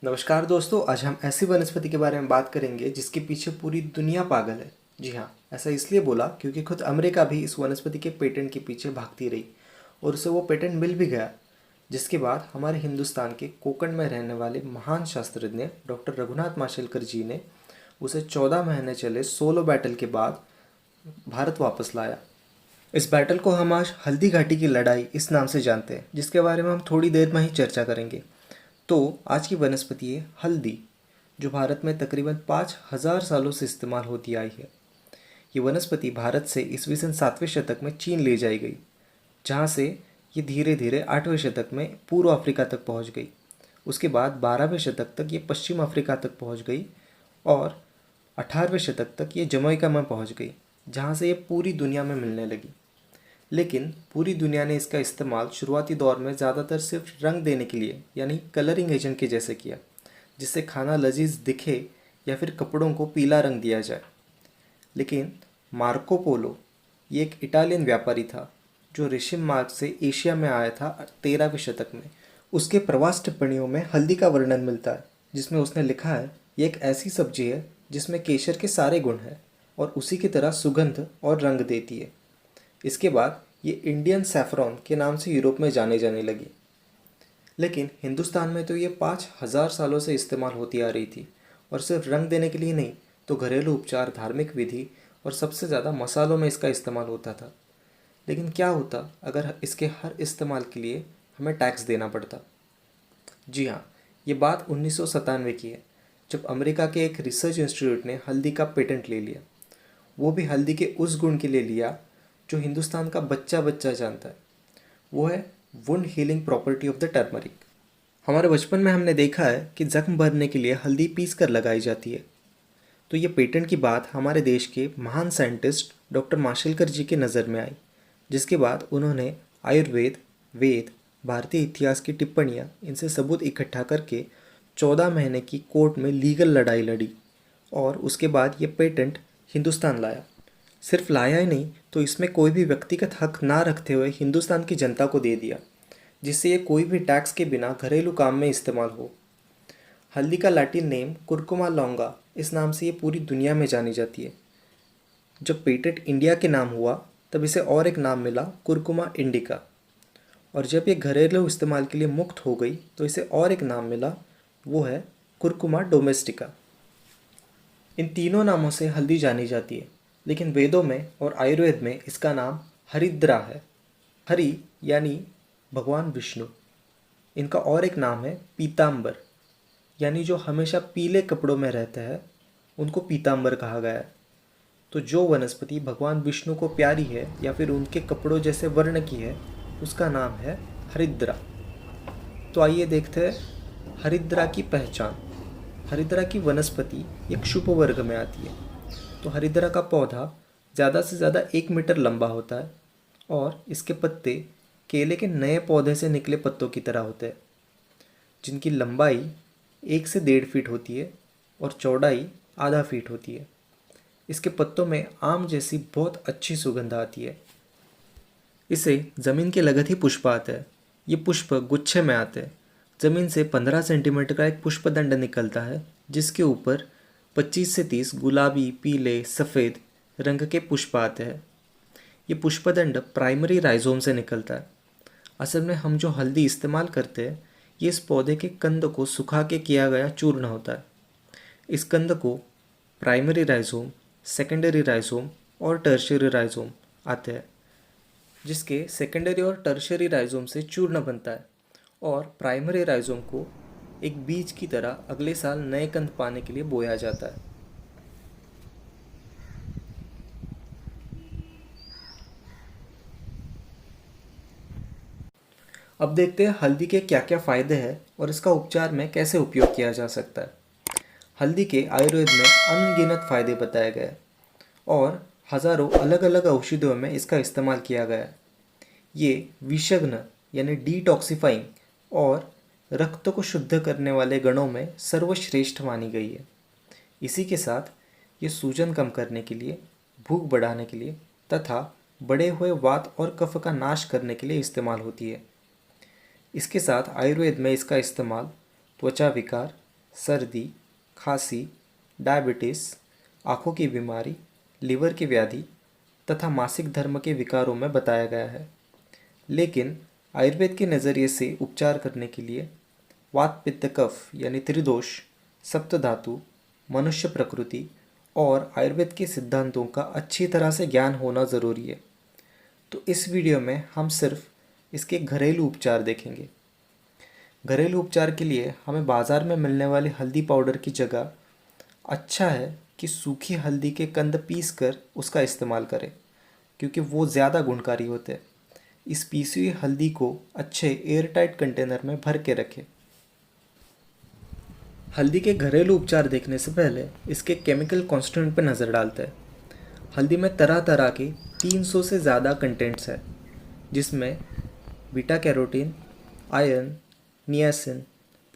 नमस्कार दोस्तों, आज हम ऐसी वनस्पति के बारे में बात करेंगे जिसके पीछे पूरी दुनिया पागल है। जी हाँ, ऐसा इसलिए बोला क्योंकि खुद अमेरिका भी इस वनस्पति के पेटेंट के पीछे भागती रही और उसे वो पेटेंट मिल भी गया। जिसके बाद हमारे हिंदुस्तान के कोकण में रहने वाले महान शास्त्रज्ञ डॉक्टर रघुनाथ माशेलकर जी ने उसे 14 महीने चले सोलो बैटल के बाद भारत वापस लाया। इस बैटल को हम आज हल्दी घाटी की लड़ाई इस नाम से जानते हैं, जिसके बारे में हम थोड़ी देर में ही चर्चा करेंगे। तो आज की वनस्पति है हल्दी, जो भारत में तकरीबन 5000 सालों से इस्तेमाल होती आई है। ये वनस्पति भारत से ईस्वी सन 7वें शतक में चीन ले जाई गई, जहाँ से ये धीरे धीरे 8वें शतक में पूर्व अफ्रीका तक पहुँच गई। उसके बाद 12वें शतक तक ये पश्चिम अफ्रीका तक पहुँच गई और 18वें शतक तक ये जमैका में पहुँच गई, जहाँ से ये पूरी दुनिया में मिलने लगी। लेकिन पूरी दुनिया ने इसका इस्तेमाल शुरुआती दौर में ज़्यादातर सिर्फ रंग देने के लिए, यानी कलरिंग एजेंट के जैसे किया, जिससे खाना लजीज दिखे या फिर कपड़ों को पीला रंग दिया जाए। लेकिन मार्को पोलो, ये एक इटालियन व्यापारी था जो रेशम मार्ग से एशिया में आया था 13वें शतक में। उसके प्रवास टिप्पणियों में हल्दी का वर्णन मिलता है, जिसमें उसने लिखा है, ये एक ऐसी सब्जी है जिसमें केसर के सारे गुण हैं और उसी की तरह सुगंध और रंग देती है। इसके बाद ये इंडियन सैफरॉन के नाम से यूरोप में जाने जाने लगी। लेकिन हिंदुस्तान में तो ये 5000 सालों से इस्तेमाल होती आ रही थी, और सिर्फ रंग देने के लिए नहीं, तो घरेलू उपचार, धार्मिक विधि और सबसे ज़्यादा मसालों में इसका इस्तेमाल होता था। लेकिन क्या होता अगर इसके हर इस्तेमाल के लिए हमें टैक्स देना पड़ता? जी हाँ, ये बात 1997 की है, जब अमेरिका के एक रिसर्च इंस्टीट्यूट ने हल्दी का पेटेंट ले लिया। वो भी हल्दी के उस गुण के लिए लिया जो हिंदुस्तान का बच्चा बच्चा जानता है। वो है wound healing property of the turmeric. हमारे बचपन में हमने देखा है कि जख्म भरने के लिए हल्दी पीस कर लगाई जाती है। तो ये पेटेंट की बात हमारे देश के महान साइंटिस्ट डॉक्टर माशेलकर जी की नज़र में आई, जिसके बाद उन्होंने आयुर्वेद, वेद, भारतीय इतिहास की टिप्पणियाँ, इनसे सबूत इकट्ठा करके 14 महीने की कोर्ट में लीगल लड़ाई लड़ी और उसके बाद ये पेटेंट हिंदुस्तान लाया। सिर्फ लाया ही नहीं, तो इसमें कोई भी व्यक्तिगत हक ना रखते हुए हिंदुस्तान की जनता को दे दिया, जिससे ये कोई भी टैक्स के बिना घरेलू काम में इस्तेमाल हो। हल्दी का लैटिन नेम कुरकुमा लौंगा, इस नाम से ये पूरी दुनिया में जानी जाती है। जब पेटेंट इंडिया के नाम हुआ, तब इसे और एक नाम मिला, कुरकुमा इंडिका। और जब ये घरेलू इस्तेमाल के लिए मुक्त हो गई, तो इसे और एक नाम मिला, वो है कुरकुमा डोमेस्टिका। इन तीनों नामों से हल्दी जानी जाती है, लेकिन वेदों में और आयुर्वेद में इसका नाम हरिद्रा है। हरि यानी भगवान विष्णु। इनका और एक नाम है पीतांबर, यानी जो हमेशा पीले कपड़ों में रहते हैं उनको पीतांबर कहा गया है। तो जो वनस्पति भगवान विष्णु को प्यारी है या फिर उनके कपड़ों जैसे वर्ण की है, उसका नाम है हरिद्रा। तो आइए देखते हैं हरिद्रा की पहचान। हरिद्रा की वनस्पति एक शुभ वर्ग में आती है। तो हरिद्रा का पौधा ज़्यादा से ज़्यादा 1 मीटर लंबा होता है और इसके पत्ते केले के नए पौधे से निकले पत्तों की तरह होते हैं, जिनकी लंबाई 1 से 1.5 फीट होती है और चौड़ाई आधा फीट होती है। इसके पत्तों में आम जैसी बहुत अच्छी सुगंध आती है। इसे ज़मीन के लगत ही पुष्प आते हैं। ये पुष्प गुच्छे में आते हैं। ज़मीन से 15 सेंटीमीटर का एक पुष्पदंड निकलता है, जिसके ऊपर 25 से 30 गुलाबी, पीले, सफ़ेद रंग के पुष्प आते हैं। ये पुष्पदंड प्राइमरी राइजोम से निकलता है। असल में हम जो हल्दी इस्तेमाल करते हैं, ये इस पौधे के कंद को सुखा के किया गया चूर्ण होता है। इस कंद को प्राइमरी राइजोम, सेकेंडरी राइजोम और टर्शियरी राइजोम आते हैं, जिसके सेकेंडरी और टर्शियरी राइजोम से चूर्ण बनता है और प्राइमरी राइजोम को एक बीज की तरह अगले साल नए कंद पाने के लिए बोया जाता है। अब देखते हैं हल्दी के क्या क्या फ़ायदे हैं और इसका उपचार में कैसे उपयोग किया जा सकता है। हल्दी के आयुर्वेद में अनगिनत फ़ायदे बताए गए और हज़ारों अलग अलग औषधियों में इसका इस्तेमाल किया गया है। ये विषग्न यानी डिटॉक्सिफाइंग और रक्त को शुद्ध करने वाले गणों में सर्वश्रेष्ठ मानी गई है। इसी के साथ ये सूजन कम करने के लिए, भूख बढ़ाने के लिए तथा बढ़े हुए वात और कफ का नाश करने के लिए इस्तेमाल होती है। इसके साथ आयुर्वेद में इसका इस्तेमाल त्वचा विकार, सर्दी, खांसी, डायबिटीज़, आँखों की बीमारी, लीवर की व्याधि तथा मासिक धर्म के विकारों में बताया गया है। लेकिन आयुर्वेद के नज़रिए से उपचार करने के लिए वात पित्त कफ यानी त्रिदोष, सप्तधातु, मनुष्य प्रकृति और आयुर्वेद के सिद्धांतों का अच्छी तरह से ज्ञान होना ज़रूरी है। तो इस वीडियो में हम सिर्फ इसके घरेलू उपचार देखेंगे। घरेलू उपचार के लिए हमें बाज़ार में मिलने वाली हल्दी पाउडर की जगह अच्छा है कि सूखी हल्दी के कंद पीस कर उसका इस्तेमाल करें, क्योंकि वो ज़्यादा गुणकारी होते हैं। इस पीसी हुई हल्दी को अच्छे एयरटाइट कंटेनर में भर के रखें। हल्दी के घरेलू उपचार देखने से पहले इसके केमिकल कांस्टेंट पर नज़र डालते हैं। हल्दी में तरह तरह के 300 से ज़्यादा कंटेंट्स हैं, जिसमें beta carotene, iron, niacin,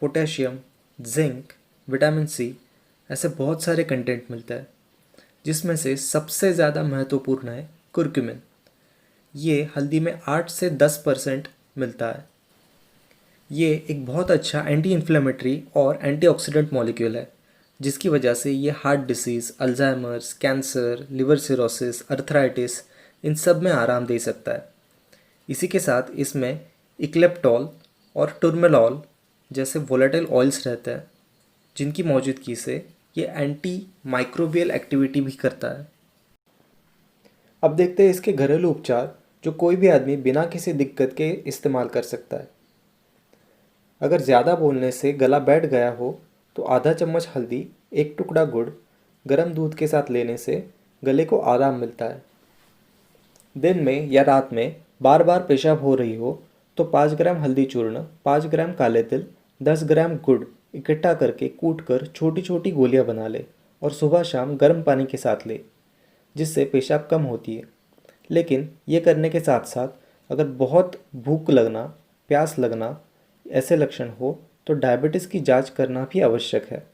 potassium, zinc, vitamin C ऐसे बहुत सारे कंटेंट मिलता है, जिसमें से सबसे ज़्यादा महत्वपूर्ण है कुर्क्यूमिन। ये हल्दी में 8 से 10% मिलता है। ये एक बहुत अच्छा एंटी इन्फ्लेमेटरी और एंटीऑक्सीडेंट मॉलिक्यूल है, जिसकी वजह से ये heart disease, Alzheimer's, cancer, liver cirrhosis, arthritis इन सब में आराम दे सकता है। इसी के साथ इसमें इक्लेप्टॉल और टुर्मेलॉल जैसे वोलेटाइल ऑयल्स रहते हैं, जिनकी मौजूदगी से ये एंटी माइक्रोबियल एक्टिविटी भी करता है। अब देखते हैं इसके घरेलू उपचार जो कोई भी आदमी बिना किसी दिक्कत के इस्तेमाल कर सकता है। अगर ज़्यादा बोलने से गला बैठ गया हो तो आधा चम्मच हल्दी, एक टुकड़ा गुड़ गर्म दूध के साथ लेने से गले को आराम मिलता है। दिन में या रात में बार बार पेशाब हो रही हो तो 5 ग्राम हल्दी चूर्ण, 5 ग्राम काले तिल, 10 ग्राम गुड़ इकट्ठा करके कूट कर छोटी छोटी गोलियां बना ले और सुबह शाम गर्म पानी के साथ ले, जिससे पेशाब कम होती है। लेकिन ये करने के साथ साथ अगर बहुत भूख लगना, प्यास लगना ऐसे लक्षण हो तो डायबिटीज़ की जांच करना भी आवश्यक है।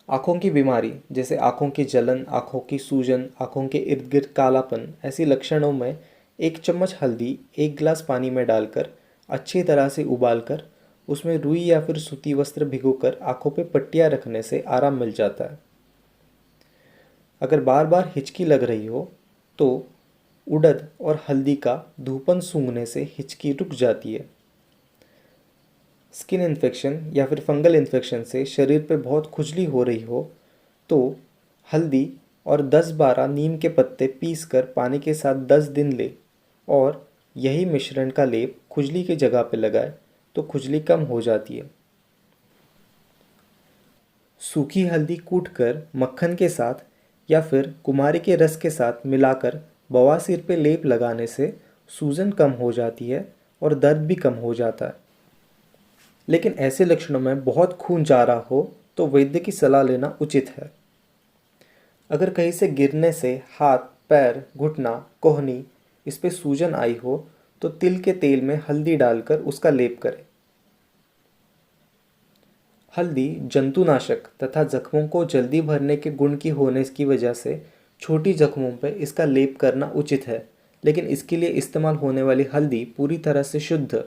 आँखों की बीमारी जैसे आँखों की जलन, आँखों की सूजन, आँखों के इर्द गिर्द कालापन ऐसी लक्षणों में 1 चम्मच हल्दी 1 गिलास पानी में डालकर अच्छी तरह से उबालकर उसमें रुई या फिर सूती वस्त्र भिगोकर आँखों पे पट्टियाँ रखने से आराम मिल जाता है। अगर बार बार हिचकी लग रही हो तो उड़द और हल्दी का धूपन सूंघने से हिचकी रुक जाती है। स्किन इन्फेक्शन या फिर फंगल इन्फेक्शन से शरीर पे बहुत खुजली हो रही हो तो हल्दी और 10-12 नीम के पत्ते पीसकर पानी के साथ 10 दिन ले और यही मिश्रण का लेप खुजली की जगह पे लगाए तो खुजली कम हो जाती है। सूखी हल्दी कूटकर मक्खन के साथ या फिर कुमारी के रस के साथ मिलाकर बवासीर पे लेप लगाने से सूजन कम हो जाती है और दर्द भी कम हो जाता है। लेकिन ऐसे लक्षणों में बहुत खून जा रहा हो तो वैद्य की सलाह लेना उचित है। अगर कहीं से गिरने से हाथ, पैर, घुटना, कोहनी इस पे सूजन आई हो तो तिल के तेल में हल्दी डालकर उसका लेप करें। हल्दी जंतुनाशक तथा जख्मों को जल्दी भरने के गुण की होने की वजह से छोटी जख्मों पर इसका लेप करना उचित है, लेकिन इसके लिए इस्तेमाल होने वाली हल्दी पूरी तरह से शुद्ध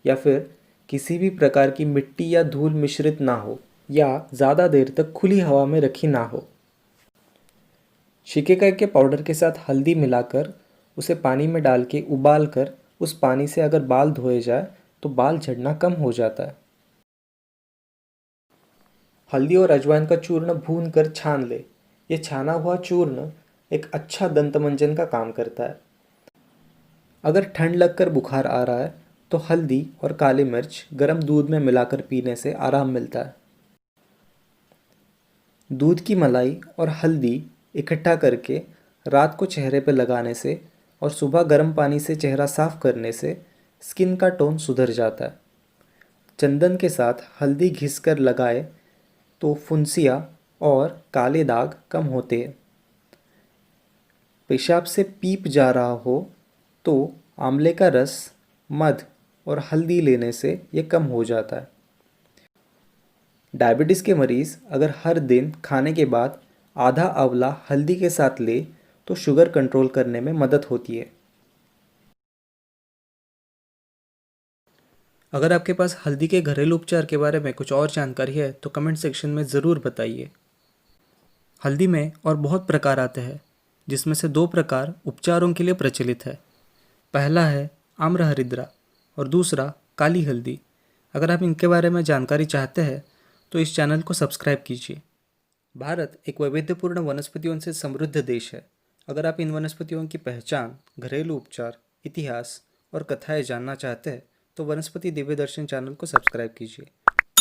या फिर किसी भी प्रकार की मिट्टी या धूल मिश्रित ना हो या ज़्यादा देर तक खुली हवा में रखी ना हो। शिकेकाई के पाउडर के साथ हल्दी मिलाकर उसे पानी में डाल के उबाल कर उस पानी से अगर बाल धोए जाए तो बाल झड़ना कम हो जाता है। हल्दी और अजवाइन का चूर्ण भून कर छान ले। ये छाना हुआ चूर्ण एक अच्छा दंतमंजन का काम करता है। अगर ठंड लगकर बुखार आ रहा है तो हल्दी और काली मिर्च गर्म दूध में मिलाकर पीने से आराम मिलता है। दूध की मलाई और हल्दी इकट्ठा करके रात को चेहरे पर लगाने से और सुबह गर्म पानी से चेहरा साफ करने से स्किन का टोन सुधर जाता है। चंदन के साथ हल्दी घिसकर लगाए तो फुंसियाँ और काले दाग कम होते हैं। पेशाब से पीप जा रहा हो तो आंवले का रस, मध और हल्दी लेने से ये कम हो जाता है। डायबिटीज़ के मरीज़ अगर हर दिन खाने के बाद आधा आंवला हल्दी के साथ ले तो शुगर कंट्रोल करने में मदद होती है। अगर आपके पास हल्दी के घरेलू उपचार के बारे में कुछ और जानकारी है तो कमेंट सेक्शन में ज़रूर बताइए। हल्दी में और बहुत प्रकार आते हैं, जिसमें से 2 प्रकार उपचारों के लिए प्रचलित है। पहला है आम्र हरिद्रा और दूसरा काली हल्दी। अगर आप इनके बारे में जानकारी चाहते हैं तो इस चैनल को सब्सक्राइब कीजिए। भारत एक वैविध्यपूर्ण वनस्पतियों से समृद्ध देश है। अगर आप इन वनस्पतियों की पहचान, घरेलू उपचार, इतिहास और कथाएं जानना चाहते हैं तो वनस्पति दिव्य दर्शन चैनल को सब्सक्राइब कीजिए।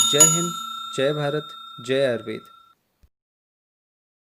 जय हिंद, जय भारत, जय आयुर्वेद।